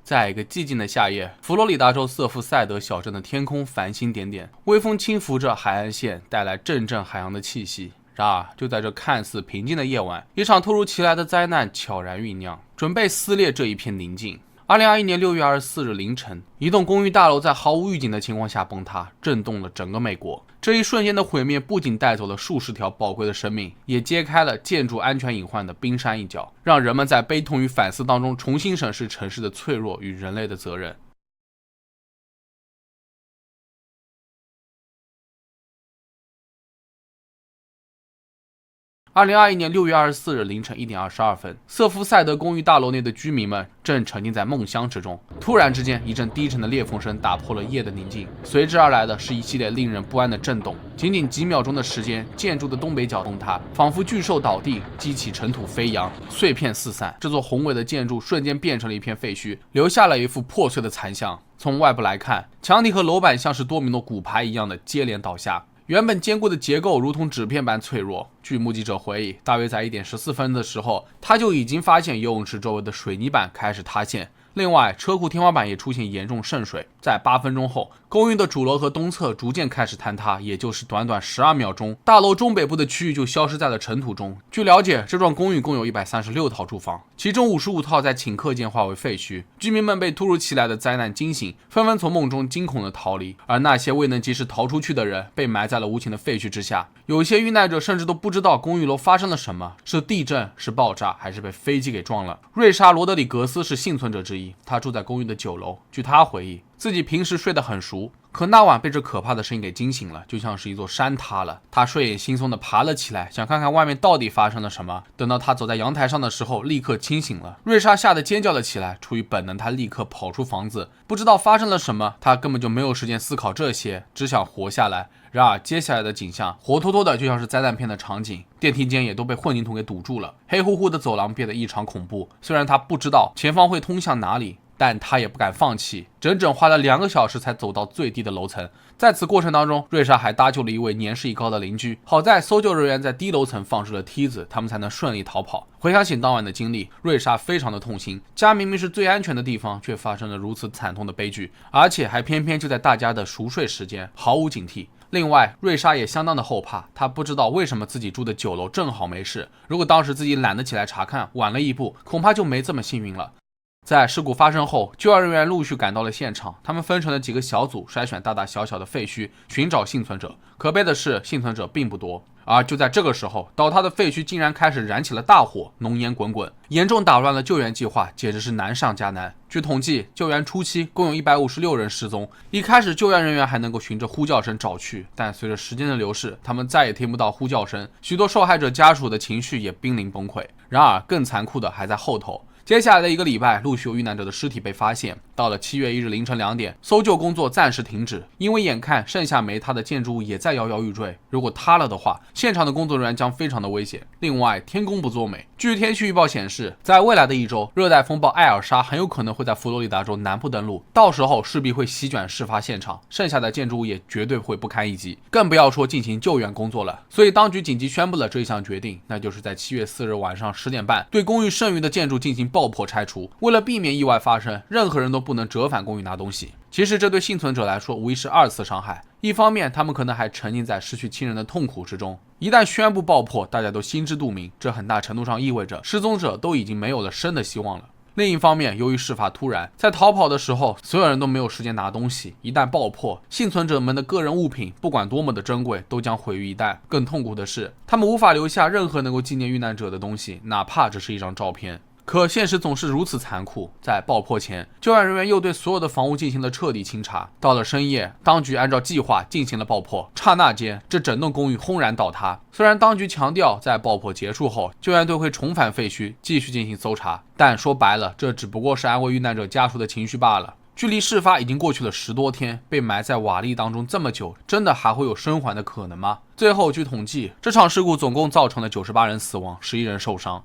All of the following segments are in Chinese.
在一个寂静的夏夜，佛罗里达州瑟夫塞德小镇的天空繁星点点，微风轻拂着海岸线，带来阵阵海洋的气息。然而，就在这看似平静的夜晚，一场突如其来的灾难悄然酝酿，准备撕裂这一片宁静。2021年6月24日凌晨，一栋公寓大楼在毫无预警的情况下崩塌，震动了整个美国。这一瞬间的毁灭不仅带走了数十条宝贵的生命，也揭开了建筑安全隐患的冰山一角，让人们在悲痛与反思当中重新审视城市的脆弱与人类的责任。2021年6月24日凌晨1点22分，瑟夫塞德公寓大楼内的居民们正沉浸在梦乡之中。突然之间，一阵低沉的裂缝声打破了夜的宁静，随之而来的是一系列令人不安的震动。仅仅几秒钟的时间，建筑的东北角崩塌，仿佛巨兽倒地，激起尘土飞扬，碎片四散。这座宏伟的建筑瞬间变成了一片废墟，留下了一副破碎的残像。从外部来看，墙体和楼板像是多米诺骨牌一样的接连倒下。原本坚固的结构如同纸片般脆弱。据目击者回忆，大约在1点14分的时候，他就已经发现游泳池周围的水泥板开始塌陷。另外，车库天花板也出现严重渗水。在8分钟后，公寓的主楼和东侧逐渐开始坍塌，也就是短短12秒钟，大楼中北部的区域就消失在了尘土中。据了解，这幢公寓共有136套住房，其中55套在顷刻间化为废墟。居民们被突如其来的灾难惊醒，纷纷从梦中惊恐地逃离，而那些未能及时逃出去的人被埋在了无情的废墟之下。有些遇难者甚至都不知道公寓楼发生了什么，是地震，是爆炸，还是被飞机给撞了。瑞莎·罗德里格斯是幸存者之一，他住在公寓的9楼。据他回忆，自己平时睡得很熟，可那晚被这可怕的声音给惊醒了，就像是一座山塌了。他睡眼惺忪地爬了起来，想看看外面到底发生了什么。等到他走在阳台上的时候，立刻清醒了。瑞莎吓得尖叫了起来，出于本能，他立刻跑出房子。不知道发生了什么，他根本就没有时间思考这些，只想活下来。然而接下来的景象活脱脱的就像是灾难片的场景，电梯间也都被混凝土给堵住了，黑乎乎的走廊变得异常恐怖。虽然他不知道前方会通向哪里，但他也不敢放弃，整整花了2个小时才走到最低的楼层。在此过程当中，瑞莎还搭救了一位年事已高的邻居，好在搜救人员在低楼层放置了梯子，他们才能顺利逃跑。回想起当晚的经历，瑞莎非常的痛心，家明明是最安全的地方，却发生了如此惨痛的悲剧，而且还偏偏就在大家的熟睡时间，毫无警惕。另外，瑞莎也相当的后怕，她不知道为什么自己住的9楼正好没事，如果当时自己懒得起来查看，晚了一步，恐怕就没这么幸运了。在事故发生后，救援人员陆续赶到了现场，他们分成了几个小组，筛选大大小小的废墟，寻找幸存者。可悲的是，幸存者并不多。而就在这个时候，倒塌的废墟竟然开始燃起了大火，浓烟滚滚，严重打乱了救援计划，简直是难上加难。据统计，救援初期共有156人失踪。一开始，救援人员还能够循着呼叫声找去，但随着时间的流逝，他们再也听不到呼叫声，许多受害者家属的情绪也濒临崩溃。然而，更残酷的还在后头。接下来的1个礼拜，陆续有遇难者的尸体被发现。到了7月1日凌晨2点，搜救工作暂时停止，因为眼看剩下没塌的建筑物也在摇摇欲坠，如果塌了的话，现场的工作人员将非常的危险。另外，天公不作美，据天气预报显示，在未来的1周，热带风暴艾尔莎很有可能会在佛罗里达州南部登陆，到时候势必会席卷事发现场，剩下的建筑物也绝对会不堪一击，更不要说进行救援工作了。所以当局紧急宣布了这一项决定，那就是在7月4日晚上10点半，对公寓剩余的建筑进行爆破拆除。为了避免意外发生，任何人都不能折返公寓拿东西。其实这对幸存者来说无疑是2次伤害，一方面他们可能还沉浸在失去亲人的痛苦之中，一旦宣布爆破，大家都心知肚明，这很大程度上意味着失踪者都已经没有了生的希望了。另一方面，由于事发突然，在逃跑的时候，所有人都没有时间拿东西。一旦爆破，幸存者们的个人物品，不管多么的珍贵，都将毁于一旦。更痛苦的是，他们无法留下任何能够纪念遇难者的东西，哪怕只是一张照片。可现实总是如此残酷，在爆破前，救援人员又对所有的房屋进行了彻底清查。到了深夜，当局按照计划进行了爆破，刹那间，这整栋公寓轰然倒塌。虽然当局强调在爆破结束后，救援队会重返废墟继续进行搜查，但说白了，这只不过是安慰遇难者家属的情绪罢了。距离事发已经过去了10多天，被埋在瓦砾当中这么久，真的还会有生还的可能吗？最后，据统计，这场事故总共造成了98人死亡，11人受伤。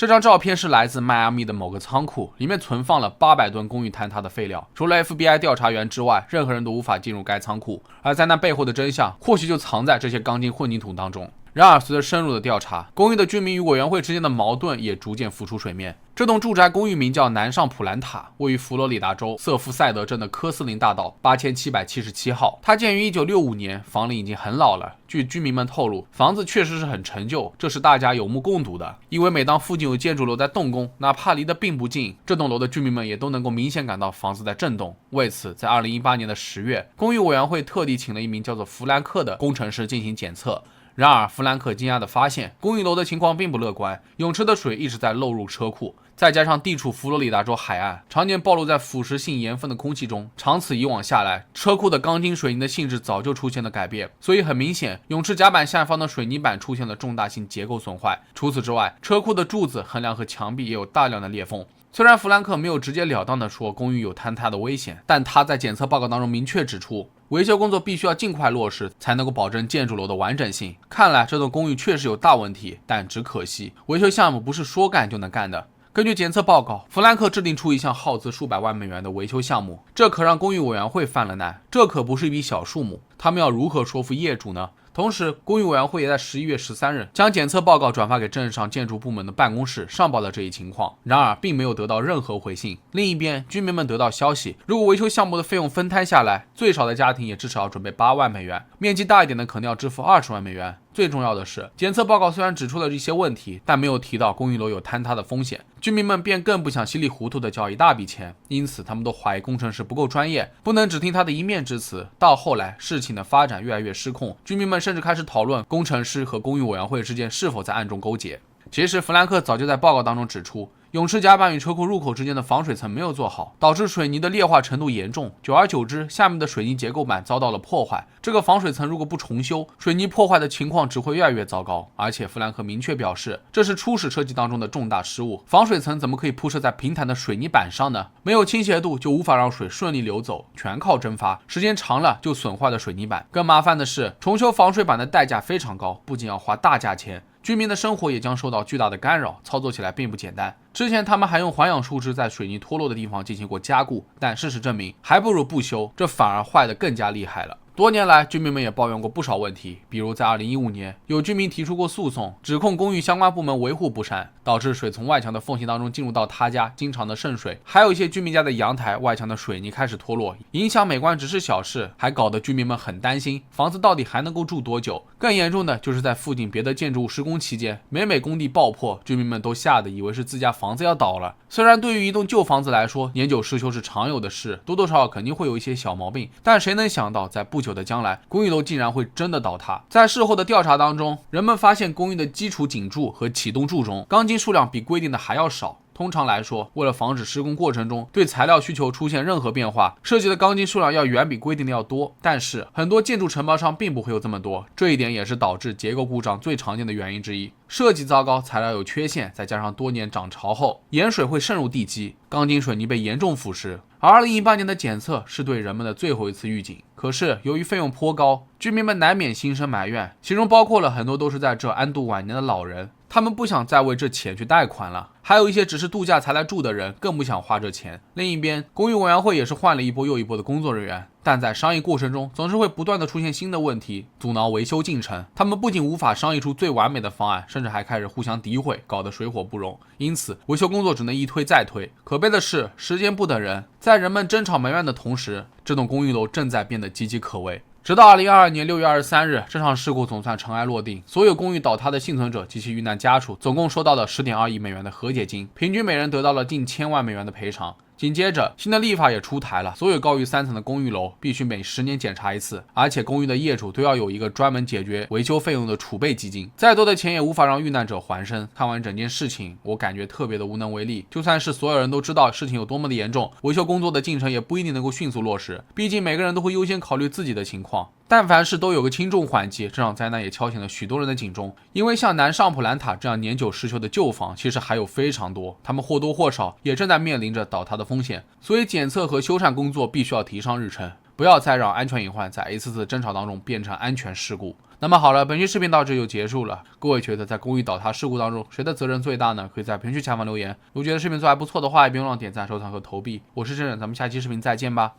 这张照片是来自迈阿密的某个仓库，里面存放了800吨公寓坍塌的废料。除了 FBI 调查员之外，任何人都无法进入该仓库。而灾难背后的真相，或许就藏在这些钢筋混凝土当中。然而，随着深入的调查，公寓的居民与委员会之间的矛盾也逐渐浮出水面。这栋住宅公寓名叫南上普兰塔，位于佛罗里达州瑟夫塞德镇的科斯林大道8777号。它建于1965年，房龄已经很老了。据居民们透露，房子确实是很陈旧，这是大家有目共睹的。因为每当附近有建筑楼在动工，哪怕离得并不近，这栋楼的居民们也都能够明显感到房子在震动。为此，在2018年的10月，公寓委员会特地请了一名叫做弗兰克的工程师进行检测。然而，弗兰克惊讶地发现，公寓楼的情况并不乐观，泳池的水一直在漏入车库，再加上地处佛罗里达州海岸，常年暴露在腐蚀性盐分的空气中，长此以往下来，车库的钢筋水泥的性质早就出现了改变，所以很明显，泳池甲板下方的水泥板出现了重大性结构损坏。除此之外，车库的柱子、横梁和墙壁也有大量的裂缝。虽然弗兰克没有直截了当地说公寓有坍塌的危险，但他在检测报告当中明确指出，维修工作必须要尽快落实，才能够保证建筑楼的完整性。看来这栋公寓确实有大问题，但只可惜维修项目不是说干就能干的。根据检测报告，弗兰克制定出一项耗资数百万美元的维修项目，这可让公寓委员会犯了难，这可不是一笔小数目，他们要如何说服业主呢？同时，公寓委员会也在11月13日将检测报告转发给镇上建筑部门的办公室，上报了这一情况。然而，并没有得到任何回信。另一边，居民们得到消息，如果维修项目的费用分摊下来，最少的家庭也至少要准备8万美元，面积大一点的可能要支付20万美元。最重要的是，检测报告虽然指出了一些问题，但没有提到公寓楼有坍塌的风险，居民们便更不想稀里糊涂地交一大笔钱，因此他们都怀疑工程师不够专业，不能只听他的一面之词。到后来，事情的发展越来越失控，居民们甚至开始讨论工程师和公寓委员会之间是否在暗中勾结。其实弗兰克早就在报告当中指出，泳池甲板与车库入口之间的防水层没有做好，导致水泥的劣化程度严重，久而久之，下面的水泥结构板遭到了破坏。这个防水层如果不重修，水泥破坏的情况只会越来越糟糕。而且弗兰克明确表示，这是初始设计当中的重大失误，防水层怎么可以铺设在平坦的水泥板上呢？没有倾斜度就无法让水顺利流走，全靠蒸发，时间长了就损坏了水泥板。更麻烦的是，重修防水板的代价非常高，不仅要花大价钱，居民的生活也将受到巨大的干扰，操作起来并不简单。之前他们还用环氧树脂在水泥脱落的地方进行过加固，但事实证明还不如不修，这反而坏得更加厉害了。多年来，居民们也抱怨过不少问题，比如在2015年，有居民提出过诉讼，指控公寓相关部门维护不善，导致水从外墙的缝隙当中进入到他家，经常的渗水。还有一些居民家的阳台外墙的水泥开始脱落，影响美观只是小事，还搞得居民们很担心，房子到底还能够住多久？更严重的就是在附近别的建筑物施工期间，每工地爆破，居民们都吓得以为是自家房子要倒了。虽然对于一栋旧房子来说，年久失修是常有的事，多多少少肯定会有一些小毛病，但谁能想到在不久的将来，公寓楼竟然会真的倒塌。在事后的调查当中，人们发现公寓的基础顶柱和启动柱中钢筋数量比规定的还要少。通常来说，为了防止施工过程中对材料需求出现任何变化，设计的钢筋数量要远比规定的要多。但是很多建筑承包商并不会有这么多，这一点也是导致结构故障最常见的原因之一。设计糟糕，材料有缺陷，再加上多年涨潮后，盐水会渗入地基，钢筋水泥被严重腐蚀。而2018年的检测是对人们的最后一次预警。可是由于费用颇高，居民们难免心生埋怨，其中包括了很多都是在这安度晚年的老人，他们不想再为这钱去贷款了。还有一些只是度假才来住的人，更不想花这钱。另一边，公寓委员会也是换了一波又一波的工作人员，但在商议过程中，总是会不断的出现新的问题，阻挠维修进程。他们不仅无法商议出最完美的方案，甚至还开始互相诋毁，搞得水火不容。因此，维修工作只能一推再推。可悲的是，时间不等人，在人们争吵埋怨的同时，这栋公寓楼正在变得岌岌可危。直到2022年6月23日，这场事故总算尘埃落定，所有公寓倒塌的幸存者及其遇难家属总共收到了10.2亿美元的和解金，平均每人得到了近1000万美元的赔偿。紧接着，新的立法也出台了，所有高于3层的公寓楼必须每10年检查一次，而且公寓的业主都要有一个专门解决维修费用的储备基金，再多的钱也无法让遇难者还生。看完整件事情，我感觉特别的无能为力。就算是所有人都知道事情有多么的严重，维修工作的进程也不一定能够迅速落实，毕竟每个人都会优先考虑自己的情况。但凡事都有个轻重缓急，这场灾难也敲醒了许多人的警钟。因为像南上普兰塔这样年久失修的旧房，其实还有非常多，他们或多或少也正在面临着倒塌的风险，所以检测和修缮工作必须要提上日程，不要再让安全隐患在一次次争吵当中变成安全事故。那么好了，本期视频到这就结束了。各位觉得在公寓倒塌事故当中，谁的责任最大呢？可以在评论区下方留言。如果觉得视频做还不错的话，也别忘了点赞、收藏和投币。我是真人，咱们下期视频再见吧。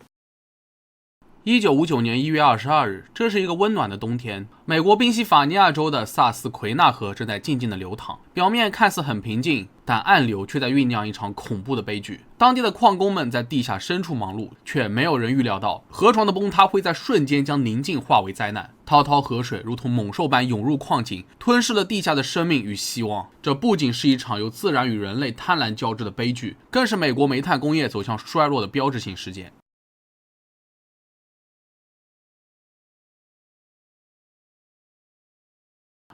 1959年1月22日，这是一个温暖的冬天。美国宾夕法尼亚州的萨斯奎纳河正在静静的流淌，表面看似很平静，但暗流却在酝酿一场恐怖的悲剧。当地的矿工们在地下深处忙碌，却没有人预料到河床的崩塌会在瞬间将宁静化为灾难。滔滔河水如同猛兽般涌入矿井，吞噬了地下的生命与希望。这不仅是一场由自然与人类贪婪交织的悲剧，更是美国煤炭工业走向衰落的标志性事件。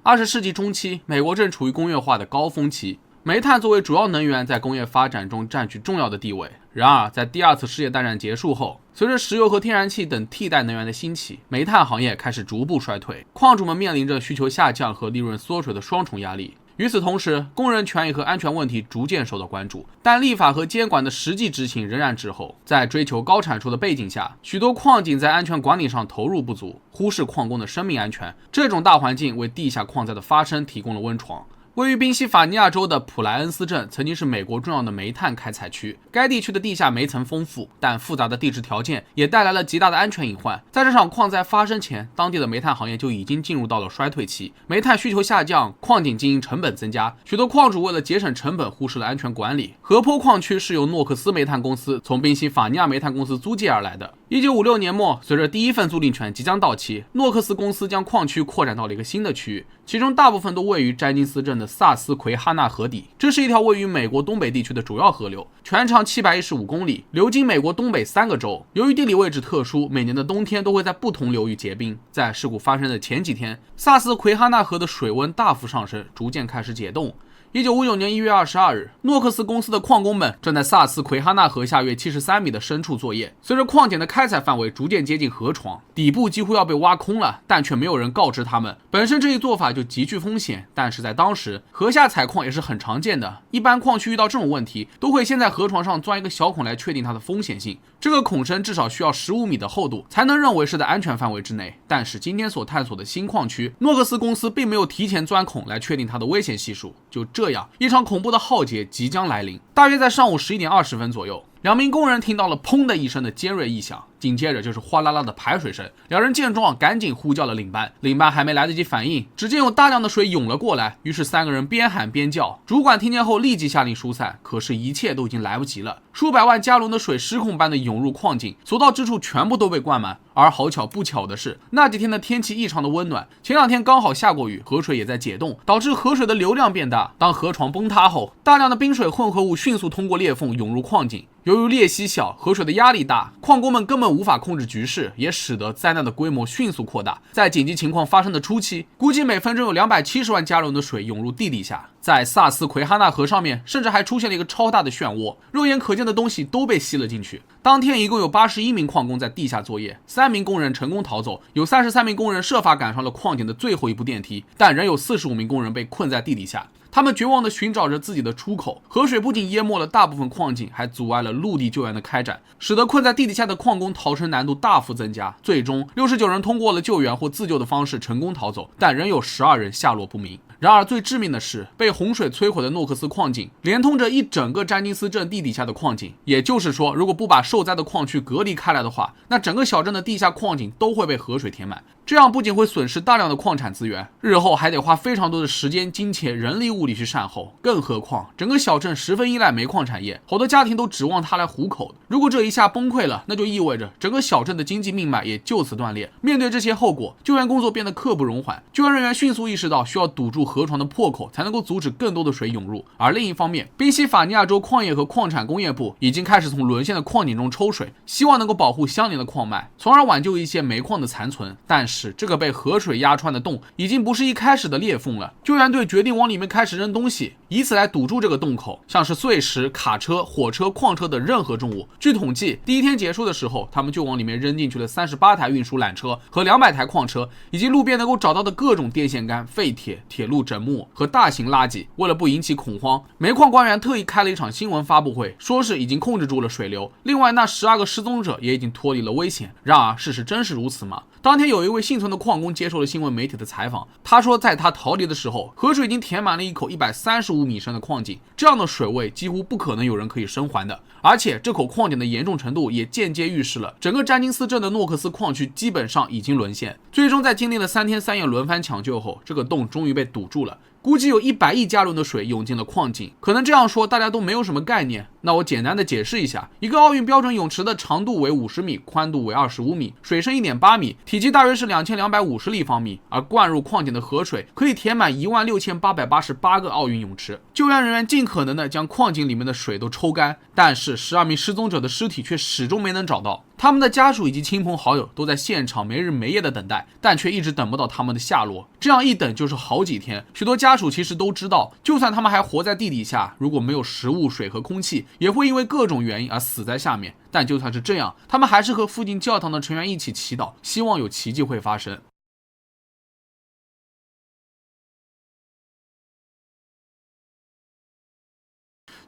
20世纪中期，美国正处于工业化的高峰期，煤炭作为主要能源在工业发展中占据重要的地位。然而，在第二次世界大战结束后，随着石油和天然气等替代能源的兴起，煤炭行业开始逐步衰退，矿主们面临着需求下降和利润缩水的双重压力。与此同时，工人权益和安全问题逐渐受到关注，但立法和监管的实际执行仍然滞后。在追求高产出的背景下，许多矿井在安全管理上投入不足，忽视矿工的生命安全。这种大环境为地下矿灾的发生提供了温床。位于宾夕法尼亚州的普莱恩斯镇曾经是美国重要的煤炭开采区，该地区的地下煤层丰富，但复杂的地质条件也带来了极大的安全隐患。在这场矿灾发生前，当地的煤炭行业就已经进入到了衰退期，煤炭需求下降，矿井经营成本增加，许多矿主为了节省成本忽视了安全管理。河坡矿区是由诺克斯煤炭公司从宾夕法尼亚煤炭公司租借而来的。1956年末，随着第一份租赁权即将到期，诺克斯公司将矿区扩展到了一个新的区域，其中大部分都位于詹金斯镇的萨斯奎哈纳河底。这是一条位于美国东北地区的主要河流，全长715公里，流经美国东北3个州。由于地理位置特殊，每年的冬天都会在不同流域结冰。在事故发生的前几天，萨斯奎哈纳河的水温大幅上升，逐渐开始解冻。1959年1月22日，诺克斯公司的矿工们正在萨斯奎哈纳河下约73米的深处作业。随着矿井的开采范围逐渐接近河床，底部几乎要被挖空了，但却没有人告知他们。本身这一做法就极具风险，但是在当时，河下采矿也是很常见的。一般矿区遇到这种问题，都会先在河床上钻一个小孔来确定它的风险性。这个孔深至少需要15米的厚度，才能认为是在安全范围之内。但是今天所探索的新矿区，诺克斯公司并没有提前钻孔来确定它的危险系数。就这样，一场恐怖的浩劫即将来临。大约在上午11点20分左右，两名工人听到了砰的一声的尖锐异响，紧接着就是哗啦啦的排水声。两人见状赶紧呼叫了领班，领班还没来得及反应，只见有大量的水涌了过来，于是3个人边喊边叫。主管听见后立即下令疏散，可是一切都已经来不及了。数百万加仑的水失控般的涌入矿井，所到之处全部都被灌满。而好巧不巧的是，那几天的天气异常的温暖，前2天刚好下过雨，河水也在解冻，导致河水的流量变大。当河床崩塌后，大量的冰水混合物迅速通过裂缝涌入矿井。由于裂隙小，河水的压力大，矿工们根本无法控制局势，也使得灾难的规模迅速扩大。在紧急情况发生的初期，估计每分钟有270万加仑的水涌入地底下。在萨斯奎哈纳河上面，甚至还出现了一个超大的漩涡，肉眼可见的东西都被吸了进去。当天一共有81名矿工在地下作业，3名工人成功逃走，有33名工人设法赶上了矿井的最后一部电梯，但仍有45名工人被困在地底下。他们绝望地寻找着自己的出口，河水不仅淹没了大部分矿井，还阻碍了陆地救援的开展，使得困在地底下的矿工逃生难度大幅增加。最终69人通过了救援或自救的方式成功逃走，但仍有12人下落不明。然而最致命的是，被洪水摧毁的诺克斯矿井连通着一整个詹金斯镇地底下的矿井，也就是说，如果不把受灾的矿区隔离开来的话，那整个小镇的地下矿井都会被河水填满。这样不仅会损失大量的矿产资源，日后还得花非常多的时间、金钱、人力物力去善后。更何况，整个小镇十分依赖煤矿产业，好多家庭都指望它来糊口的。如果这一下崩溃了，那就意味着整个小镇的经济命脉也就此断裂。面对这些后果，救援工作变得刻不容缓。救援人员迅速意识到，需要堵住河床的破口，才能够阻止更多的水涌入。而另一方面，宾夕法尼亚州矿业和矿产工业部已经开始从沦陷的矿井中抽水，希望能够保护相连的矿脉，从而挽救一些煤矿的残存。但是这个被河水压穿的洞已经不是一开始的裂缝了。救援队决定往里面开始扔东西，以此来堵住这个洞口，像是碎石、卡车、火车、矿车等任何重物。据统计，第一天结束的时候，他们就往里面扔进去了38台运输缆车和200台矿车，以及路边能够找到的各种电线杆、废铁、铁路枕木和大型垃圾。为了不引起恐慌，煤矿官员特意开了一场新闻发布会，说是已经控制住了水流。另外，那12个失踪者也已经脱离了危险。然而，事实真是如此吗？当天有一位幸存的矿工接受了新闻媒体的采访，他说在他逃离的时候，河水已经填满了一口135米深的矿井，这样的水位几乎不可能有人可以生还的，而且这口矿井的严重程度也间接预示了整个詹金斯镇的诺克斯矿区基本上已经沦陷。最终在经历了3天3夜轮番抢救后，这个洞终于被堵住了，估计有100亿加仑的水涌进了矿井。可能这样说大家都没有什么概念，那我简单的解释一下，一个奥运标准泳池的长度为50米，宽度为25米，水深1.8米，体积大约是2250立方米，而灌入矿井的河水可以填满16888个奥运泳池。救援人员尽可能的将矿井里面的水都抽干，但是12名失踪者的尸体却始终没能找到。他们的家属以及亲朋好友都在现场没日没夜的等待，但却一直等不到他们的下落。这样一等就是好几天。许多家属其实都知道，就算他们还活在地底下，如果没有食物、水和空气，也会因为各种原因而死在下面。但就算是这样，他们还是和附近教堂的成员一起祈祷，希望有奇迹会发生。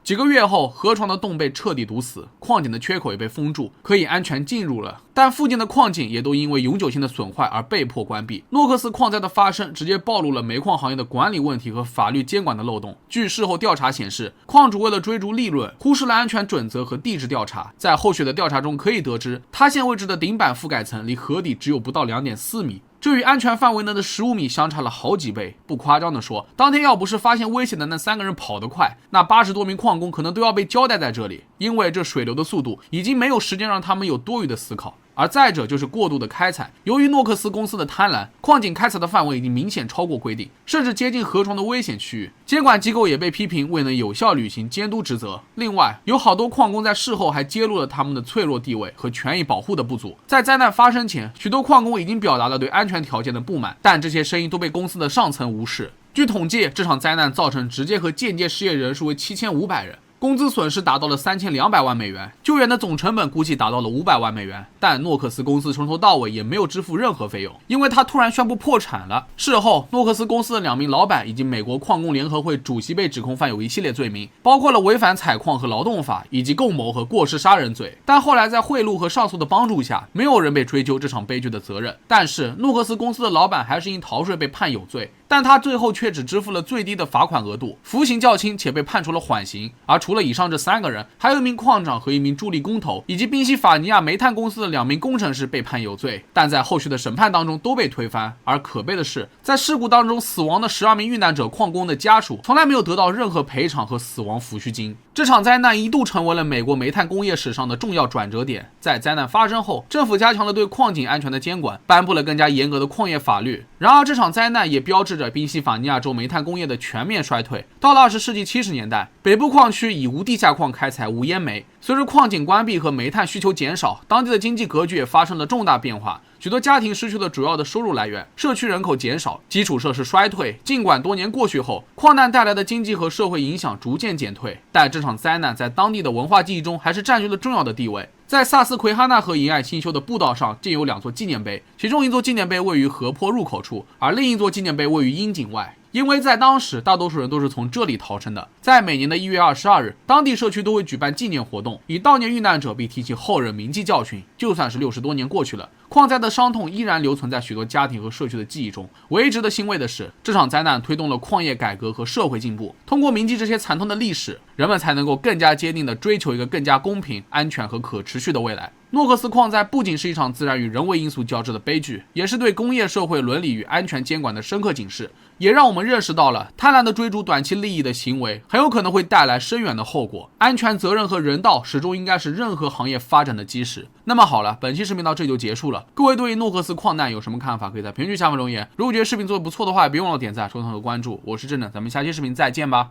几个月后，河床的洞被彻底堵死，矿井的缺口也被封住，可以安全进入了。但附近的矿井也都因为永久性的损坏而被迫关闭。诺克斯矿灾的发生直接暴露了煤矿行业的管理问题和法律监管的漏洞。据事后调查显示，矿主为了追逐利润，忽视了安全准则和地质调查。在后续的调查中可以得知，塌陷位置的顶板覆盖层离河底只有不到2.4米。这与安全范围内的15米相差了好几倍。不夸张的说，当天要不是发现危险的那3个人跑得快，那80多名矿工可能都要被交代在这里，因为这水流的速度已经没有时间让他们有多余的思考。而再者就是过度的开采，由于诺克斯公司的贪婪，矿井开采的范围已经明显超过规定，甚至接近河床的危险区域。监管机构也被批评未能有效履行监督职责。另外，有好多矿工在事后还揭露了他们的脆弱地位和权益保护的不足。在灾难发生前，许多矿工已经表达了对安全条件的不满，但这些声音都被公司的上层无视。据统计，这场灾难造成直接和间接失业人数为7500人。工资损失达到了3200万美元，救援的总成本估计达到了500万美元，但诺克斯公司从头到尾也没有支付任何费用，因为他突然宣布破产了。事后，诺克斯公司的2名老板以及美国矿工联合会主席被指控犯有一系列罪名，包括了违反采矿和劳动法，以及共谋和过失杀人罪。但后来在贿赂和上诉的帮助下，没有人被追究这场悲剧的责任。但是诺克斯公司的老板还是因逃税被判有罪，但他最后却只支付了最低的罚款额度，服刑较轻且被判处了缓刑。而除了以上这3个人，还有1名矿长和1名助力工头，以及宾夕法尼亚煤炭公司的2名工程师被判有罪，但在后续的审判当中都被推翻。而可悲的是，在事故当中死亡的12名遇难者矿工的家属从来没有得到任何赔偿和死亡抚恤金。这场灾难一度成为了美国煤炭工业史上的重要转折点。在灾难发生后，政府加强了对矿井安全的监管，颁布了更加严格的矿业法律。然而这场灾难也标志着宾夕法尼亚州煤炭工业的全面衰退。到了20世纪70年代，北部矿区已无地下矿开采，无烟煤。随着矿井关闭和煤炭需求减少，当地的经济格局也发生了重大变化。许多家庭失去了主要的收入来源，社区人口减少，基础设施衰退。尽管多年过去后，矿难带来的经济和社会影响逐渐减退，但这场灾难在当地的文化记忆中还是占据了重要的地位。在萨斯奎哈纳河沿岸新修的步道上建有2座纪念碑，其中一座纪念碑位于河坡入口处，而另一座纪念碑位于阴井外。因为在当时，大多数人都是从这里逃生的。在每年的1月22日，当地社区都会举办纪念活动，以悼念遇难者并提醒后人铭记教训。就算是60多年过去了，矿灾的伤痛依然留存在许多家庭和社区的记忆中。唯一值得欣慰的是，这场灾难推动了矿业改革和社会进步。通过铭记这些惨痛的历史，人们才能够更加坚定地追求一个更加公平、安全和可持续的未来。诺克斯矿灾不仅是一场自然与人为因素交织的悲剧，也是对工业社会伦理与安全监管的深刻警示，也让我们认识到了贪婪的追逐短期利益的行为很有可能会带来深远的后果。安全责任和人道始终应该是任何行业发展的基石。那么好了，本期视频到这里就结束了。各位对于诺克斯矿难有什么看法，可以在评论区下方留言。如果觉得视频做得不错的话，别忘了点赞、收藏和关注。我是郑正，咱们下期视频再见吧。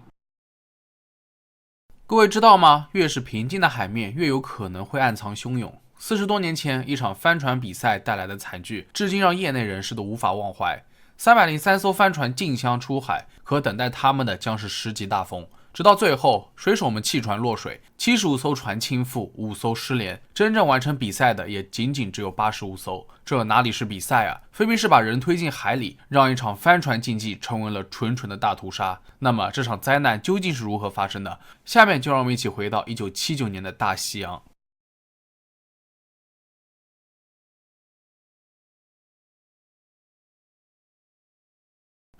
各位知道吗？越是平静的海面，越有可能会暗藏汹涌。40多年前，一场帆船比赛带来的惨剧，至今让业内人士都无法忘怀。303艘帆船竞相出海，可等待他们的将是10级大风。直到最后，水手们弃船落水，75艘船倾覆，5艘失联，真正完成比赛的也仅仅只有85艘。这哪里是比赛啊？分明是把人推进海里，让一场帆船竞技成为了纯纯的大屠杀。那么这场灾难究竟是如何发生的？下面就让我们一起回到1979年的大西洋。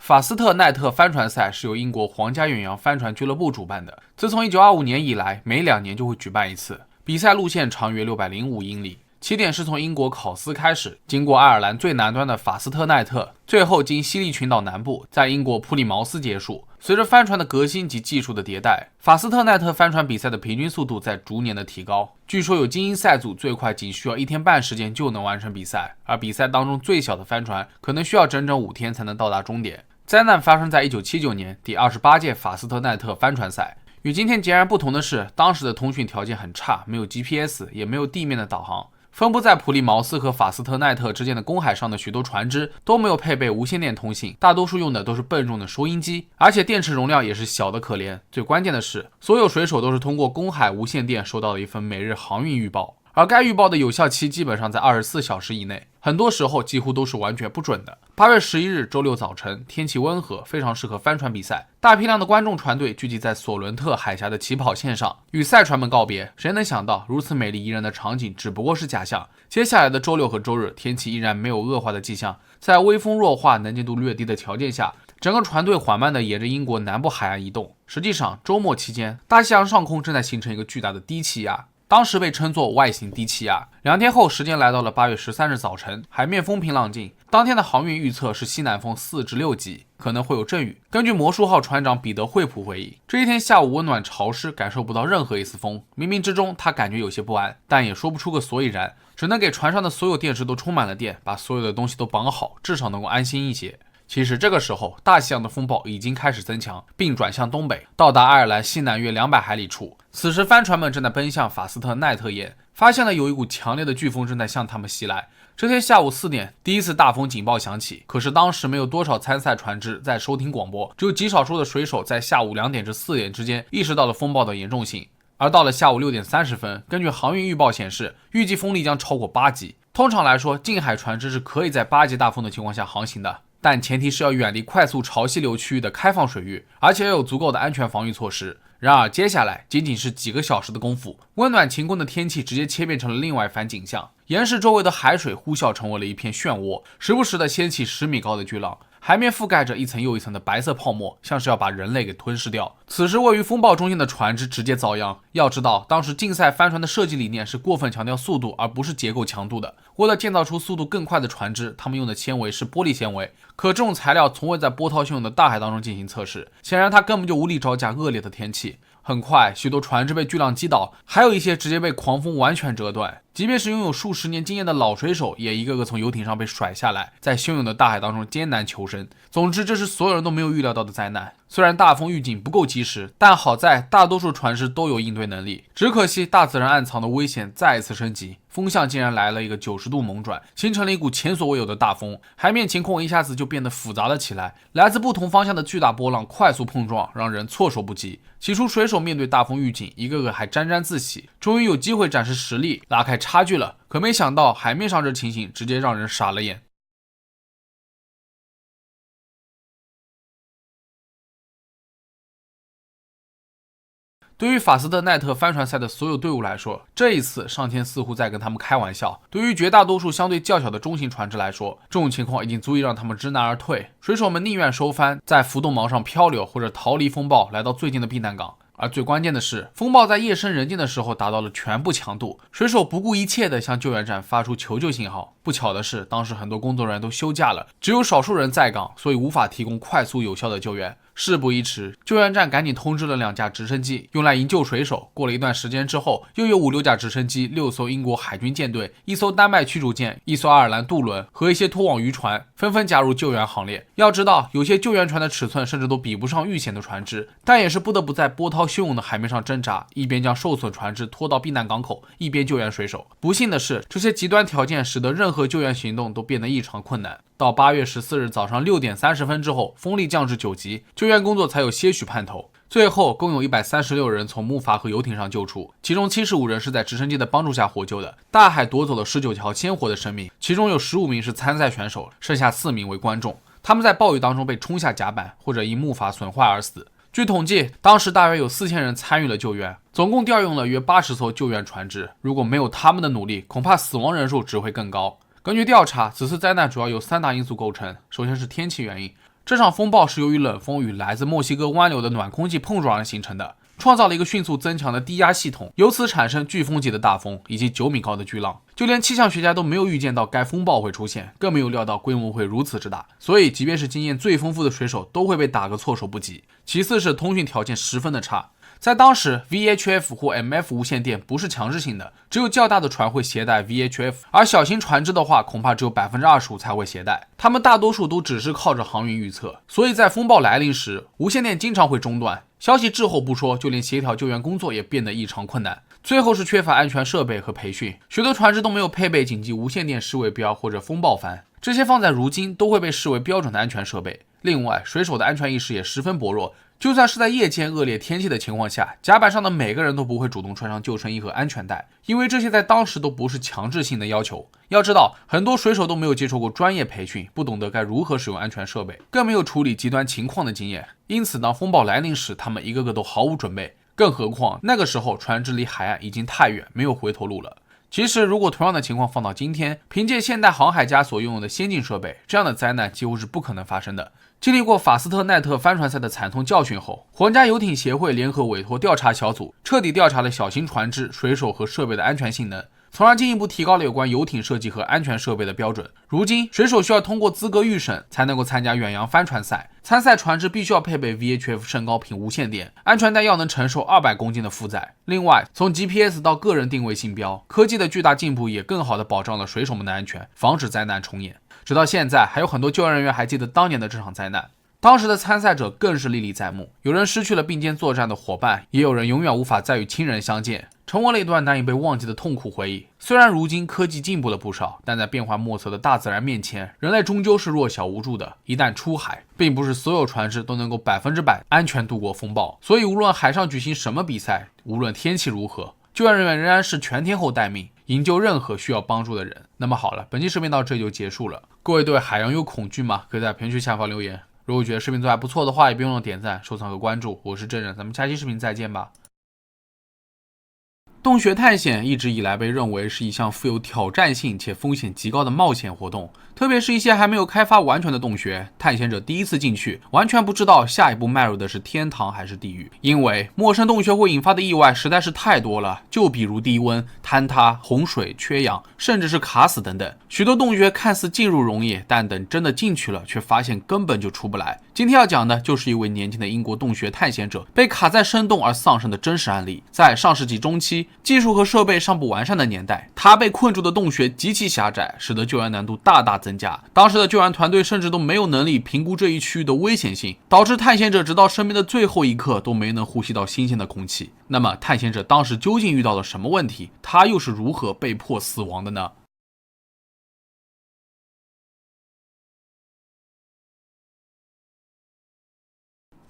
法斯特奈特帆船赛是由英国皇家远洋帆船俱乐部主办的，自从1925年以来，每2年就会举办一次。比赛路线长约605英里，起点是从英国考斯开始，经过爱尔兰最南端的法斯特奈特，最后经西利群岛南部，在英国普里茅斯结束。随着帆船的革新及技术的迭代，法斯特奈特帆船比赛的平均速度在逐年的提高。据说有精英赛组最快仅需要1天半时间就能完成比赛，而比赛当中最小的帆船可能需要整整5天才能到达终点。灾难发生在1979年第28届法斯特奈特帆船赛。与今天截然不同的是，当时的通讯条件很差，没有 GPS， 也没有地面的导航。分布在普利茅斯和法斯特奈特之间的公海上的许多船只都没有配备无线电通信，大多数用的都是笨重的收音机，而且电池容量也是小的可怜。最关键的是，所有水手都是通过公海无线电收到了一份每日航运预报，而该预报的有效期基本上在24小时以内，很多时候几乎都是完全不准的。8月11日周六早晨，天气温和，非常适合帆船比赛。大批量的观众船队聚集在索伦特海峡的起跑线上，与赛船们告别。谁能想到如此美丽宜人的场景只不过是假象？接下来的周六和周日，天气依然没有恶化的迹象，在微风弱化、能见度略低的条件下，整个船队缓慢地沿着英国南部海岸移动。实际上，周末期间，大西洋上空正在形成一个巨大的低气压，当时被称作外形低气压。2天后，时间来到了8月13日早晨，海面风平浪静。当天的航运预测是西南风4至6级，可能会有阵雨。根据魔术号船长彼得惠普回忆，这一天下午温暖潮湿，感受不到任何一丝风。冥冥之中，他感觉有些不安，但也说不出个所以然，只能给船上的所有电池都充满了电，把所有的东西都绑好，至少能够安心一些。其实这个时候，大西洋的风暴已经开始增强，并转向东北，到达爱尔兰西南约200海里处。此时，帆船们正在奔向法斯特奈特沿，发现了有一股强烈的飓风正在向他们袭来。这天下午4点，第一次大风警报响起，可是当时没有多少参赛船只在收听广播，只有极少数的水手在下午2点至4点之间意识到了风暴的严重性。而到了下午6点30分，根据航运预报显示，预计风力将超过8级。通常来说，近海船只是可以在8级大风的情况下航行的，但前提是要远离快速潮汐流区域的开放水域，而且要有足够的安全防御措施。然而接下来仅仅是几个小时的功夫，温暖晴空的天气直接切变成了另外一番景象。岩石周围的海水呼啸成为了一片漩涡，时不时的掀起10米高的巨浪，海面覆盖着一层又一层的白色泡沫，像是要把人类给吞噬掉。此时位于风暴中心的船只直接遭殃。要知道，当时竞赛帆船的设计理念是过分强调速度而不是结构强度的。为了建造出速度更快的船只，他们用的纤维是玻璃纤维，可这种材料从未在波涛汹涌的大海当中进行测试，显然它根本就无力招架恶劣的天气。很快，许多船只被巨浪击倒，还有一些直接被狂风完全折断。即便是拥有数十年经验的老水手，也一个个从游艇上被甩下来，在汹涌的大海当中艰难求生。总之，这是所有人都没有预料到的灾难。虽然大风预警不够及时，但好在大多数船只都有应对能力。只可惜大自然暗藏的危险再一次升级，风向竟然来了一个90度猛转，形成了一股前所未有的大风，海面情况一下子就变得复杂了起来。来自不同方向的巨大波浪快速碰撞，让人措手不及。起初水手面对大风预警，一个个还沾沾自喜，终于有机会展示实力，拉开差距了。可没想到海面上这情形直接让人傻了眼。对于法斯特奈特帆船赛的所有队伍来说，这一次上天似乎在跟他们开玩笑。对于绝大多数相对较小的中型船只来说，这种情况已经足以让他们知难而退。水手们宁愿收帆，在浮动锚上漂流，或者逃离风暴，来到最近的避难港。而最关键的是，风暴在夜深人静的时候达到了全部强度，水手不顾一切地向救援站发出求救信号。不巧的是，当时很多工作人员都休假了，只有少数人在岗，所以无法提供快速有效的救援。事不宜迟，救援站赶紧通知了2架直升机，用来营救水手。过了一段时间之后，又有5、6架直升机、6艘英国海军舰队、1艘丹麦驱逐舰、1艘爱尔兰渡轮和一些拖网渔船纷纷加入救援行列。要知道，有些救援船的尺寸甚至都比不上遇险的船只，但也是不得不在波涛汹涌的海面上挣扎，一边将受损船只拖到避难港口，一边救援水手。不幸的是，这些极端条件使得任何救援行动都变得异常困难。到8月14日早上6点30分之后，风力降至9级，救援工作才有些许盼头。最后共有136人从木筏和游艇上救出，其中75人是在直升机的帮助下获救的。大海夺走了19条鲜活的生命，其中有15名是参赛选手，剩下4名为观众。他们在暴雨当中被冲下甲板，或者因木筏损坏而死。据统计，当时大约有4000人参与了救援，总共调用了约80艘救援船只。如果没有他们的努力，恐怕死亡人数只会更高。根据调查，此次灾难主要由3大因素构成。首先是天气原因，这场风暴是由于冷风与来自墨西哥湾流的暖空气碰撞而形成的，创造了一个迅速增强的低压系统，由此产生飓风级的大风以及9米高的巨浪。就连气象学家都没有预见到该风暴会出现，更没有料到规模会如此之大，所以即便是经验最丰富的水手都会被打个措手不及。其次是通讯条件十分的差，在当时 VHF 或 MF 无线电不是强制性的，只有较大的船会携带 VHF， 而小型船只的话恐怕只有 25% 才会携带，他们大多数都只是靠着航运预测，所以在风暴来临时，无线电经常会中断，消息滞后不说，就连协调救援工作也变得异常困难。最后是缺乏安全设备和培训，许多船只都没有配备紧急无线电示位标或者风暴帆，这些放在如今都会被视为标准的安全设备。另外，水手的安全意识也十分薄弱，就算是在夜间恶劣天气的情况下，甲板上的每个人都不会主动穿上救生衣和安全带，因为这些在当时都不是强制性的要求。要知道，很多水手都没有接受过专业培训，不懂得该如何使用安全设备，更没有处理极端情况的经验，因此当风暴来临时，他们一个个都毫无准备。更何况那个时候船只离海岸已经太远，没有回头路了。其实如果同样的情况放到今天，凭借现代航海家所拥有的先进设备，这样的灾难几乎是不可能发生的。经历过法斯特奈特帆船赛的惨痛教训后，皇家游艇协会联合委托调查小组，彻底调查了小型船只、水手和设备的安全性能，从而进一步提高了有关游艇设计和安全设备的标准。如今，水手需要通过资格预审才能够参加远洋帆船赛，参赛船只必须要配备 VHF 甚高频无线电，安全带要能承受200公斤的负载。另外，从 GPS 到个人定位信标，科技的巨大进步也更好地保障了水手们的安全，防止灾难重演。直到现在，还有很多救援人员还记得当年的这场灾难。当时的参赛者更是历历在目，有人失去了并肩作战的伙伴，也有人永远无法再与亲人相见，成为了一段难以被忘记的痛苦回忆。虽然如今科技进步了不少，但在变幻莫测的大自然面前，人类终究是弱小无助的。一旦出海，并不是所有船只都能够100%安全度过风暴，所以无论海上举行什么比赛，无论天气如何，救援人员仍然是全天候待命，营救任何需要帮助的人。那么好了，本期视频到这里就结束了。各位对海洋有恐惧吗？可以在评论区下方留言。如果觉得视频做还不错的话，也别忘了点赞、收藏和关注。我是真人，咱们下期视频再见吧。洞穴探险一直以来被认为是一项富有挑战性且风险极高的冒险活动，特别是一些还没有开发完全的洞穴，探险者第一次进去，完全不知道下一步迈入的是天堂还是地狱，因为陌生洞穴会引发的意外实在是太多了，就比如低温、坍塌、洪水、缺氧，甚至是卡死等等。许多洞穴看似进入容易，但等真的进去了，却发现根本就出不来。今天要讲的就是一位年轻的英国洞穴探险者被卡在深洞而丧生的真实案例。在上世纪中期，技术和设备尚不完善的年代，他被困住的洞穴极其狭窄，使得救援难度大大增加。当时的救援团队甚至都没有能力评估这一区域的危险性，导致探险者直到生命的最后一刻都没能呼吸到新鲜的空气。那么探险者当时究竟遇到了什么问题？他又是如何被迫死亡的呢？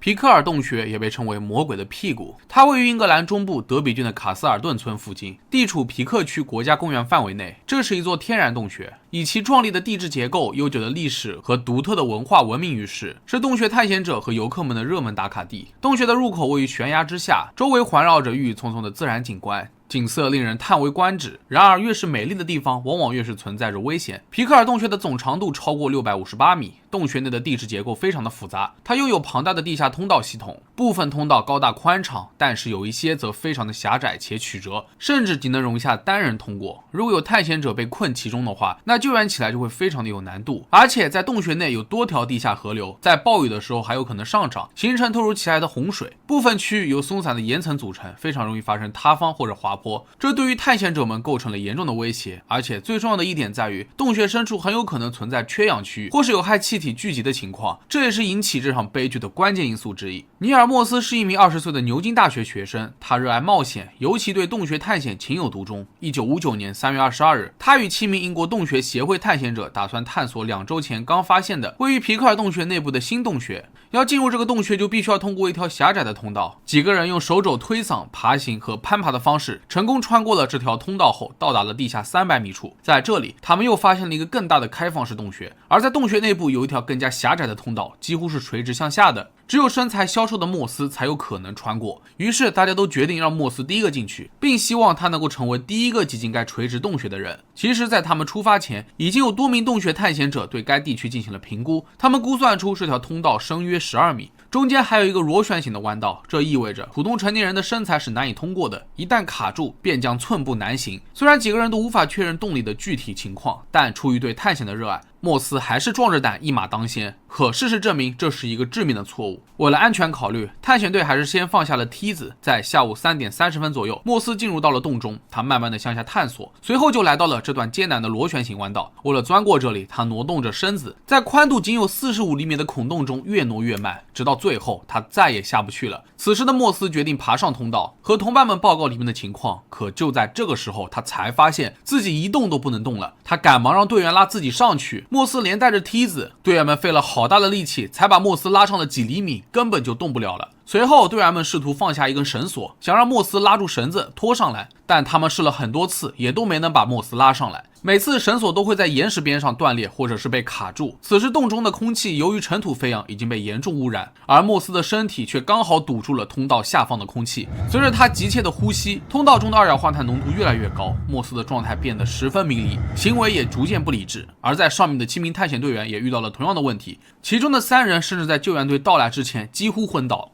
皮克尔洞穴也被称为魔鬼的屁股，它位于英格兰中部德比郡的卡斯尔顿村附近，地处皮克区国家公园范围内。这是一座天然洞穴，以其壮丽的地质结构、悠久的历史和独特的文化闻名于世，是洞穴探险者和游客们的热门打卡地。洞穴的入口位于悬崖之下，周围环绕着郁郁葱葱的自然景观，景色令人叹为观止。然而，越是美丽的地方，往往越是存在着危险。皮克尔洞穴的总长度超过658米，洞穴内的地质结构非常的复杂，它拥有庞大的地下通道系统，部分通道高大宽敞，但是有一些则非常的狭窄且曲折，甚至仅能容下单人通过。如果有探险者被困其中的话，那救援起来就会非常的有难度。而且在洞穴内有多条地下河流，在暴雨的时候还有可能上涨，形成突如其来的洪水。部分区域由松散的岩层组成，非常容易发生塌方或者滑坡，这对于探险者们构成了严重的威胁。而且最重要的一点在于，洞穴深处很有可能存在缺氧区域或是有害气体聚集的情况，这也是引起这场悲剧的关键因素之一。尼尔莫斯是一名20岁的牛津大学学生，他热爱冒险，尤其对洞穴探险情有独钟。1959年3月22日，他与7名英国洞穴协会探险者打算探索2周前刚发现的位于皮克尔洞穴内部的新洞穴。要进入这个洞穴，就必须要通过一条狭窄的通道。几个人用手肘推搡、爬行和攀爬的方式，成功穿过了这条通道后，到达了地下300米处。在这里，他们又发现了一个更大的开放式洞穴，而在洞穴内部有一条更加狭窄的通道，几乎是垂直向下的，只有身材消瘦的莫斯才有可能穿过。于是大家都决定让莫斯第一个进去，并希望他能够成为第一个挤进该垂直洞穴的人。其实在他们出发前，已经有多名洞穴探险者对该地区进行了评估，他们估算出这条通道深约12米，中间还有一个螺旋形的弯道，这意味着普通成年人的身材是难以通过的，一旦卡住便将寸步难行。虽然几个人都无法确认洞里的具体情况，但出于对探险的热爱，莫斯还是壮着胆一马当先。可事实证明，这是一个致命的错误。为了安全考虑，探险队还是先放下了梯子。在下午3点30分左右，莫斯进入到了洞中，他慢慢的向下探索，随后就来到了这段艰难的螺旋形弯道。为了钻过这里，他挪动着身子，在宽度仅有45厘米的孔洞中越挪越慢，直到最后他再也下不去了。此时的莫斯决定爬上通道，和同伴们报告里面的情况。可就在这个时候，他才发现自己一动都不能动了。他赶忙让队员拉自己上去，莫斯连带着梯子，队员们费了好大的力气才把莫斯拉上了几厘米，根本就动不了了。随后队员们试图放下一根绳索，想让莫斯拉住绳子拖上来，但他们试了很多次，也都没能把莫斯拉上来。每次绳索都会在岩石边上断裂，或者是被卡住。此时洞中的空气由于尘土飞扬已经被严重污染，而莫斯的身体却刚好堵住了通道下方的空气。随着他急切的呼吸，通道中的二氧化碳浓度越来越高，莫斯的状态变得十分迷离，行为也逐渐不理智。而在上面的7名探险队员也遇到了同样的问题，其中的3人甚至在救援队到来之前几乎昏倒。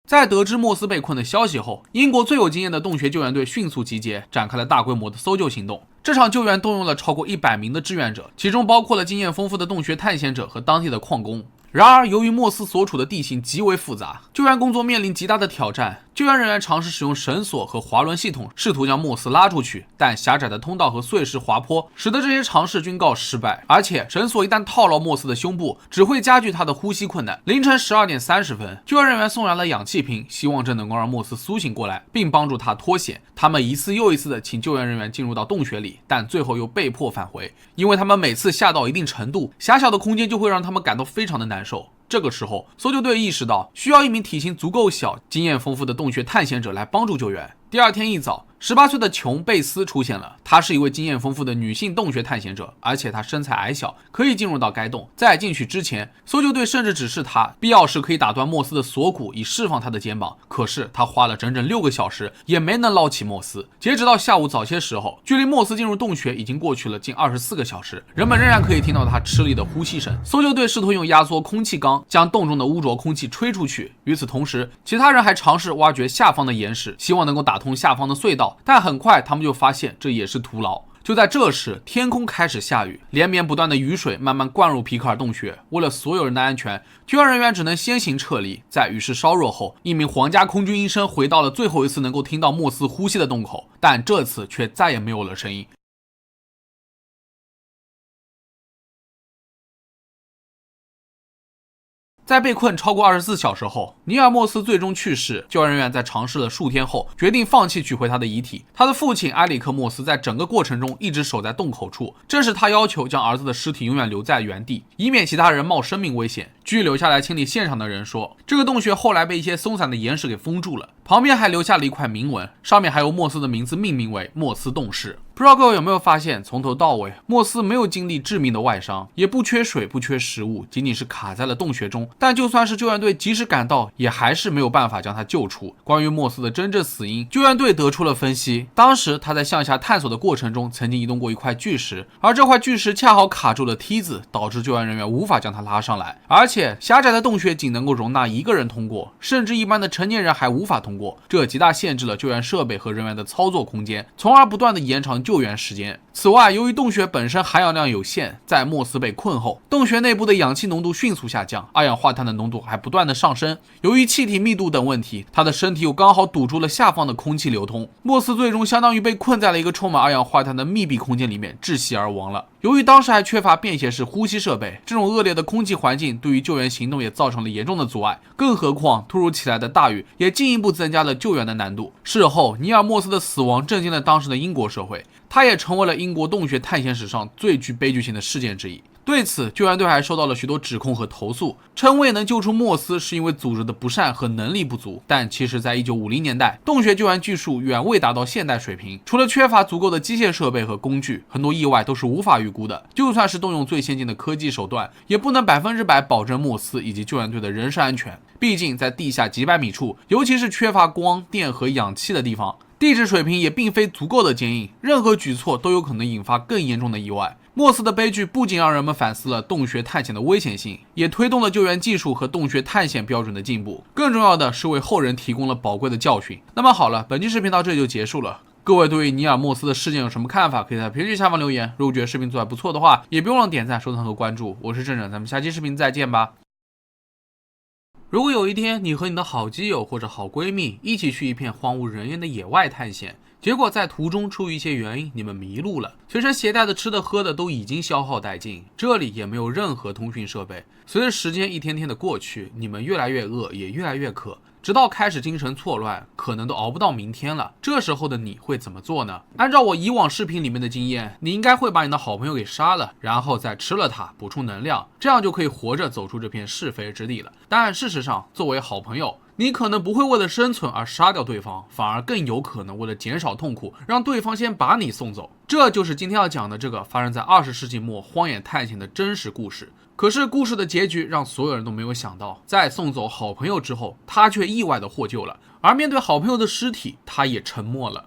在得知莫斯被困的消息后，英国最有经验的洞穴救援队迅速集结，展开了大规模的搜救行动。这场救援动用了超过100名的志愿者，其中包括了经验丰富的洞穴探险者和当地的矿工。然而，由于莫斯所处的地形极为复杂，救援工作面临极大的挑战。救援人员尝试使用绳索和滑轮系统，试图将莫斯拉出去，但狭窄的通道和碎石滑坡使得这些尝试均告失败。而且，绳索一旦套牢莫斯的胸部，只会加剧他的呼吸困难。凌晨12点30分，救援人员送来了氧气瓶，希望这能够让莫斯苏醒过来，并帮助他脱险。他们一次又一次的请救援人员进入到洞穴里，但最后又被迫返回，因为他们每次下到一定程度，狭小的空间就会让他们感到非常的难受。这个时候，搜救队意识到需要一名体型足够小、经验丰富的洞穴探险者来帮助救援。第二天一早，18岁的琼·贝斯出现了。她是一位经验丰富的女性洞穴探险者，而且她身材矮小，可以进入到该洞。在进去之前，搜救队甚至指示她，必要时可以打断莫斯的锁骨，以释放他的肩膀。可是她花了整整6个小时，也没能捞起莫斯。截止到下午早些时候，距离莫斯进入洞穴已经过去了近24个小时，人们仍然可以听到他吃力的呼吸声。搜救队试图用压缩空气缸将洞中的污浊空气吹出去。与此同时，其他人还尝试挖掘下方的岩石，希望能够打通下方的隧道，但很快他们就发现这也是徒劳。就在这时，天空开始下雨，连绵不断的雨水慢慢灌入皮克尔洞穴。为了所有人的安全，救援人员只能先行撤离。在雨势稍弱后，一名皇家空军医生回到了最后一次能够听到莫斯呼吸的洞口，但这次却再也没有了声音。在被困超过24小时后，尼尔莫斯最终去世。救援人员在尝试了数天后，决定放弃取回他的遗体。他的父亲埃里克莫斯在整个过程中一直守在洞口处，正是他要求将儿子的尸体永远留在原地，以免其他人冒生命危险。据留下来清理现场的人说，这个洞穴后来被一些松散的岩石给封住了，旁边还留下了一块铭文，上面还有莫斯的名字命名为莫斯洞室。不知道各位有没有发现，从头到尾，莫斯没有经历致命的外伤，也不缺水，不缺食物，仅仅是卡在了洞穴中。但就算是救援队及时赶到，也还是没有办法将他救出。关于莫斯的真正死因，救援队得出了分析。当时他在向下探索的过程中，曾经移动过一块巨石，而这块巨石恰好卡住了梯子，导致救援人员无法将他拉上来。而且狭窄的洞穴仅能够容纳1个人通过，甚至一般的成年人还无法通过，这极大限制了救援设备和人员的操作空间，从而不断的延长救援时间。此外，由于洞穴本身含氧量有限，在莫斯被困后，洞穴内部的氧气浓度迅速下降，二氧化碳的浓度还不断的上升。由于气体密度等问题，他的身体又刚好堵住了下方的空气流通，莫斯最终相当于被困在了一个充满二氧化碳的密闭空间里面，窒息而亡了。由于当时还缺乏便携式呼吸设备，这种恶劣的空气环境对于救援行动也造成了严重的阻碍。更何况突如其来的大雨也进一步增加了救援的难度。事后，尼尔莫斯的死亡震惊了当时的英国社会，他也成为了英国洞穴探险史上最具悲剧性的事件之一。对此，救援队还收到了许多指控和投诉，称未能救出莫斯是因为组织的不善和能力不足。但其实，在1950年代，洞穴救援技术远未达到现代水平，除了缺乏足够的机械设备和工具，很多意外都是无法预估的。就算是动用最先进的科技手段，也不能100%保证莫斯以及救援队的人身安全。毕竟，在地下几百米处，尤其是缺乏光电和氧气的地方，地质水平也并非足够的坚硬，任何举措都有可能引发更严重的意外。莫斯的悲剧不仅让人们反思了洞穴探险的危险性，也推动了救援技术和洞穴探险标准的进步。更重要的是为后人提供了宝贵的教训。那么好了，本期视频到这里就结束了。各位对于尼尔莫斯的事件有什么看法？可以在评论区下方留言。如果觉得视频做得不错的话，也不用忘了点赞、收藏和关注。我是郑整，咱们下期视频再见吧。如果有一天你和你的好基友或者好闺蜜一起去一片荒无人烟的野外探险，结果在途中出于一些原因你们迷路了，随身携带的吃的喝的都已经消耗殆尽，这里也没有任何通讯设备。随着时间一天天的过去，你们越来越饿也越来越渴，直到开始精神错乱，可能都熬不到明天了。这时候的你会怎么做呢？按照我以往视频里面的经验，你应该会把你的好朋友给杀了，然后再吃了它补充能量，这样就可以活着走出这片是非之地了。但事实上，作为好朋友，你可能不会为了生存而杀掉对方，反而更有可能为了减少痛苦，让对方先把你送走。这就是今天要讲的这个发生在20世纪末荒野探险的真实故事。可是故事的结局让所有人都没有想到，在送走好朋友之后，他却意外的获救了，而面对好朋友的尸体，他也沉默了。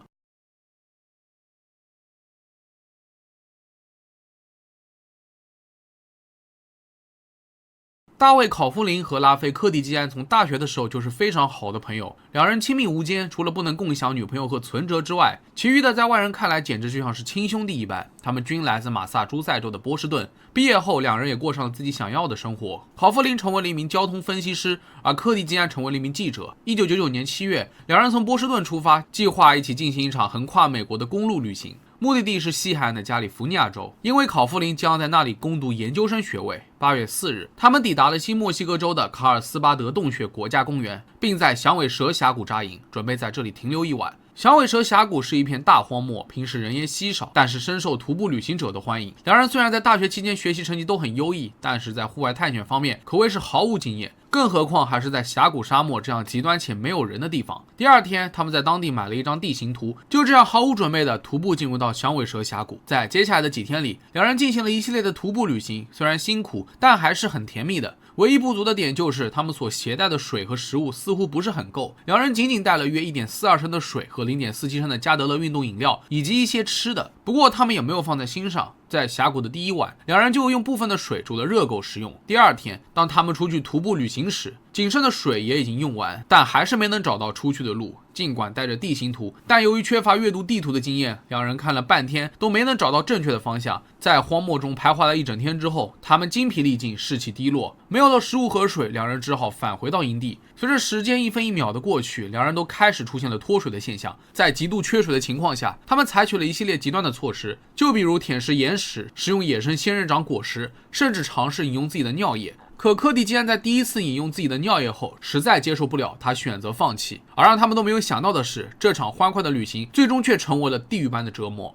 大卫·考夫林和拉菲·柯蒂基安从大学的时候就是非常好的朋友，两人亲密无间，除了不能共享女朋友和存折之外，其余的在外人看来简直就像是亲兄弟一般。他们均来自马萨诸塞州的波士顿，毕业后两人也过上了自己想要的生活。考夫林成为了一名交通分析师，而柯蒂基安成为了一名记者。1999年7月，两人从波士顿出发，计划一起进行一场横跨美国的公路旅行。目的地是西海岸的加利福尼亚州，因为考夫林将在那里攻读研究生学位。8月4日，他们抵达了新墨西哥州的卡尔斯巴德洞穴国家公园，并在响尾蛇峡谷扎营，准备在这里停留一晚。响尾蛇峡谷是一片大荒漠，平时人烟稀少，但是深受徒步旅行者的欢迎。两人虽然在大学期间学习成绩都很优异，但是在户外探险方面可谓是毫无经验，更何况还是在峡谷沙漠这样极端且没有人的地方。第二天，他们在当地买了一张地形图，就这样毫无准备的徒步进入到响尾蛇峡谷。在接下来的几天里，两人进行了一系列的徒步旅行，虽然辛苦，但还是很甜蜜的。唯一不足的点就是他们所携带的水和食物似乎不是很够，两人仅仅带了约1.42升的水和0.47升的加德乐运动饮料，以及一些吃的。不过他们也没有放在心上。在峡谷的第一晚，两人就用部分的水煮了热狗食用。第二天，当他们出去徒步旅行时，仅剩的水也已经用完，但还是没能找到出去的路。尽管带着地形图，但由于缺乏阅读地图的经验，两人看了半天都没能找到正确的方向。在荒漠中徘徊了一整天之后，他们精疲力尽，士气低落，没有了食物和水，两人只好返回到营地。随着时间一分一秒的过去，两人都开始出现了脱水的现象。在极度缺水的情况下，他们采取了一系列极端的措施，就比如舔食岩石、食用野生仙人掌果实，甚至尝试饮用自己的尿液。可柯蒂竟然在第一次饮用自己的尿液后，实在接受不了，他选择放弃。而让他们都没有想到的是，这场欢快的旅行最终却成为了地狱般的折磨。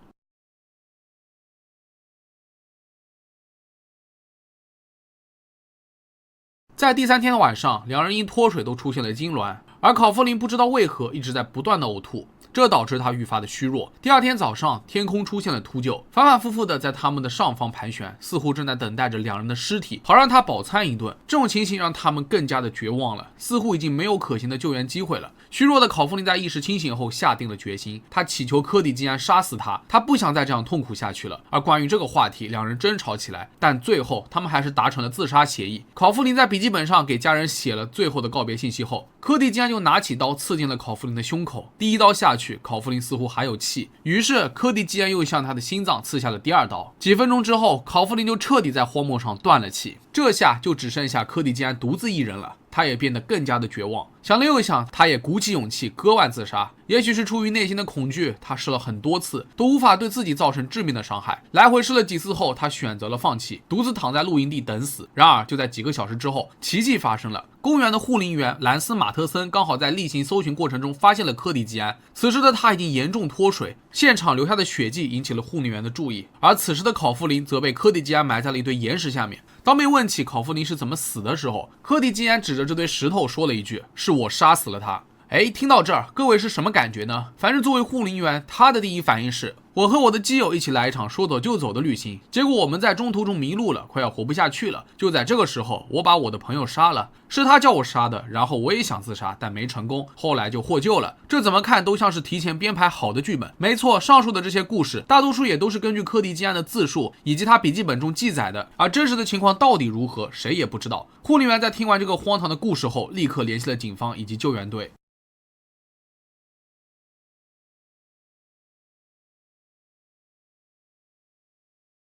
在第3天的晚上，两人因脱水都出现了痉挛，而考夫林不知道为何一直在不断的呕吐，这导致他愈发的虚弱。第二天早上，天空出现了秃鹫，反反复复的在他们的上方盘旋，似乎正在等待着两人的尸体，好让他饱餐一顿。这种情形让他们更加的绝望了，似乎已经没有可行的救援机会了。虚弱的考夫林在意识清醒后下定了决心，他祈求柯蒂竟然杀死他，他不想再这样痛苦下去了。而关于这个话题，两人争吵起来，但最后他们还是达成了自杀协议。考夫林在笔记本上给家人写了最后的告别信息后，柯蒂竟然就拿起刀刺进了考夫林的胸口。第一刀下去，考夫林似乎还有气，于是柯蒂竟然又向他的心脏刺下了第二刀。几分钟之后，考夫林就彻底在荒漠上断了气，这下就只剩下柯蒂竟然独自一人了。他也变得更加的绝望，想了又想，他也鼓起勇气割腕自杀。也许是出于内心的恐惧，他试了很多次，都无法对自己造成致命的伤害。来回试了几次后，他选择了放弃，独自躺在露营地等死。然而就在几个小时之后，奇迹发生了。公园的护林员兰斯·马特森刚好在例行搜寻过程中发现了柯蒂基安，此时的他已经严重脱水，现场留下的血迹引起了护林员的注意，而此时的考夫林则被柯蒂基安埋在了一堆岩石下面。当被问起考夫林是怎么死的时候，柯蒂基安指着这堆石头说了一句：“是我杀死了他。”听到这儿，各位是什么感觉呢？反正作为护林员，他的第一反应是：我和我的基友一起来一场说走就走的旅行，结果我们在中途中迷路了，快要活不下去了。就在这个时候，我把我的朋友杀了，是他叫我杀的，然后我也想自杀，但没成功，后来就获救了。这怎么看都像是提前编排好的剧本。没错，上述的这些故事，大多数也都是根据柯蒂基安的自述以及他笔记本中记载的，而真实的情况到底如何，谁也不知道。护林员在听完这个荒唐的故事后，立刻联系了警方以及救援队。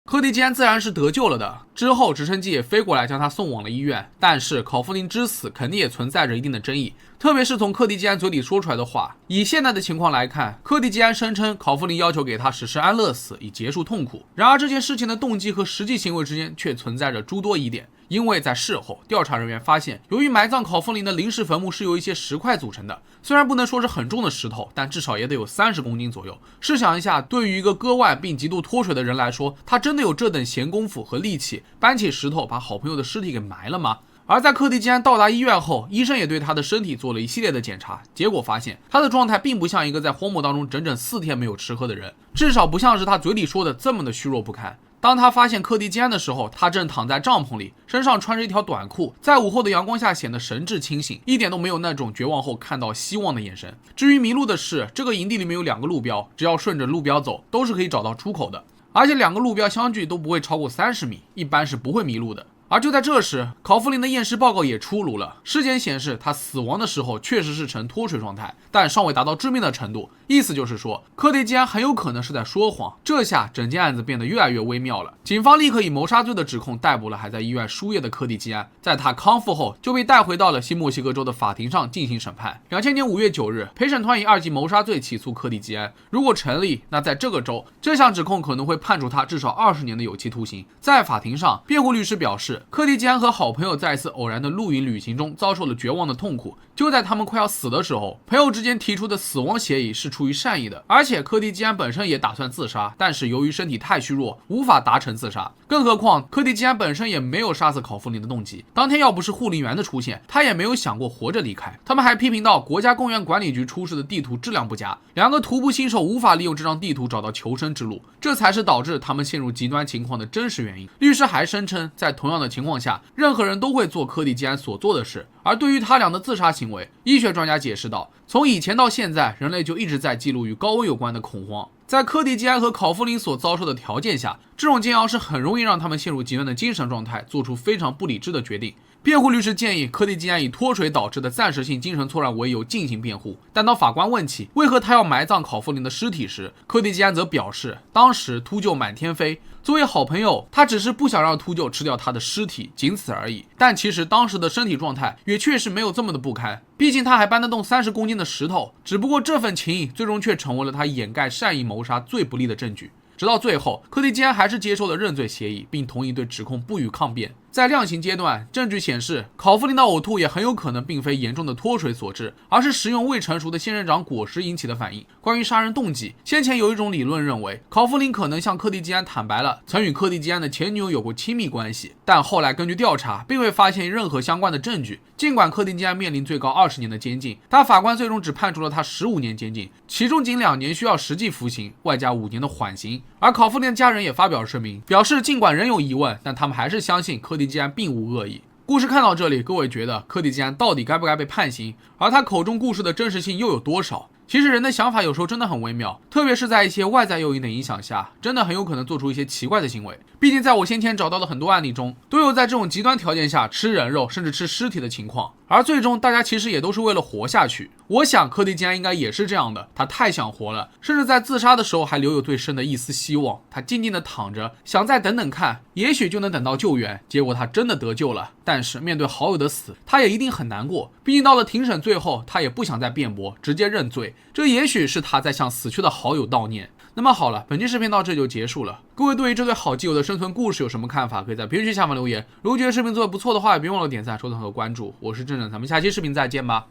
柯蒂基安自然是得救了的，之后直升机也飞过来将他送往了医院。但是考夫林之死肯定也存在着一定的争议，特别是从柯蒂基安嘴里说出来的话。以现在的情况来看，柯蒂基安声称考夫林要求给他实施安乐死以结束痛苦，然而这件事情的动机和实际行为之间却存在着诸多疑点。因为在事后，调查人员发现，由于埋葬考夫林的临时坟墓是由一些石块组成的，虽然不能说是很重的石头，但至少也得有30公斤左右。试想一下，对于一个割腕并极度脱水的人来说，他真的有这等闲工夫和力气搬起石头把好朋友的尸体给埋了吗？而在柯蒂基安到达医院后，医生也对他的身体做了一系列的检查，结果发现他的状态并不像一个在荒漠当中整整4天没有吃喝的人，至少不像是他嘴里说的这么的虚弱不堪。当他发现柯蒂基安的时候，他正躺在帐篷里，身上穿着一条短裤，在午后的阳光下显得神志清醒，一点都没有那种绝望后看到希望的眼神。至于迷路的事，这个营地里面有2个路标，只要顺着路标走，都是可以找到出口的，而且2个路标相距都不会超过30米，一般是不会迷路的。而就在这时，考夫林的验尸报告也出炉了。尸检显示，他死亡的时候确实是呈脱水状态，但尚未达到致命的程度。意思就是说，柯蒂基安很有可能是在说谎。这下整件案子变得越来越微妙了。警方立刻以谋杀罪的指控逮捕了还在医院输液的柯蒂基安。在他康复后，就被带回到了新墨西哥州的法庭上进行审判。2000年5月9日，陪审团以2级谋杀罪起诉柯蒂基安。如果成立，那在这个州，这项指控可能会判处他至少20年的有期徒刑。在法庭上，辩护律师表示，柯蒂基安和好朋友在一次偶然的露营旅行中遭受了绝望的痛苦，就在他们快要死的时候，朋友之间提出的死亡协议是出于善意的，而且柯蒂基安本身也打算自杀，但是由于身体太虚弱，无法达成自杀。更何况柯蒂基安本身也没有杀死考夫林的动机，当天要不是护林员的出现，他也没有想过活着离开。他们还批评到国家公园管理局出示的地图质量不佳，2个徒步新手无法利用这张地图找到求生之路，这才是导致他们陷入极端情况的真实原因。律师还声称，在同样的情况下，任何人都会做柯蒂基安所做的事。而对于他俩的自杀行为，医学专家解释道，从以前到现在，人类就一直在记录与高温有关的恐慌。在柯蒂基安和考夫林所遭受的条件下，这种煎熬是很容易让他们陷入极端的精神状态，做出非常不理智的决定。辩护律师建议柯蒂基安以脱水导致的暂时性精神错乱为由进行辩护，但当法官问起为何他要埋葬考夫林的尸体时，柯蒂基安则表示，当时秃鹫满天飞，作为好朋友，他只是不想让秃鹫吃掉他的尸体，仅此而已。但其实当时的身体状态也确实没有这么的不堪，毕竟他还搬得动30公斤的石头，只不过这份情谊最终却成为了他掩盖善意谋杀最不利的证据。直到最后，柯蒂基安还是接受了认罪协议，并同意对指控不予抗辩。在量刑阶段，证据显示考夫林的呕吐也很有可能并非严重的脱水所致，而是食用未成熟的仙人掌果实引起的反应。关于杀人动机，先前有一种理论认为，考夫林可能向柯蒂基安坦白了曾与柯蒂基安的前女友有过亲密关系，但后来根据调查，并未发现任何相关的证据。尽管柯蒂基安面临最高20年的监禁，但法官最终只判处了他15年监禁，其中仅2年需要实际服刑，外加5年的缓刑。而考夫林的家人也发表声明，表示尽管仍有疑问，但他们还是相信柯蒂基安并无恶意。故事看到这里，各位觉得柯蒂基安到底该不该被判刑？而他口中故事的真实性又有多少？其实人的想法有时候真的很微妙，特别是在一些外在诱因的影响下，真的很有可能做出一些奇怪的行为。毕竟在我先前找到的很多案例中，都有在这种极端条件下吃人肉甚至吃尸体的情况，而最终大家其实也都是为了活下去。我想柯蒂基安应该也是这样的，他太想活了，甚至在自杀的时候还留有最深的一丝希望。他静静地躺着，想再等等看，也许就能等到救援。结果他真的得救了，但是面对好友的死，他也一定很难过。毕竟到了庭审最后，他也不想再辩驳，直接认罪。这也许是他在向死去的好友悼念。那么好了，本期视频到这就结束了。各位对于这对好基友的生存故事有什么看法？可以在评论区下方留言。如果觉得视频做得不错的话，也别忘了点赞、收藏和关注。我是郑正，咱们下期视频再见吧。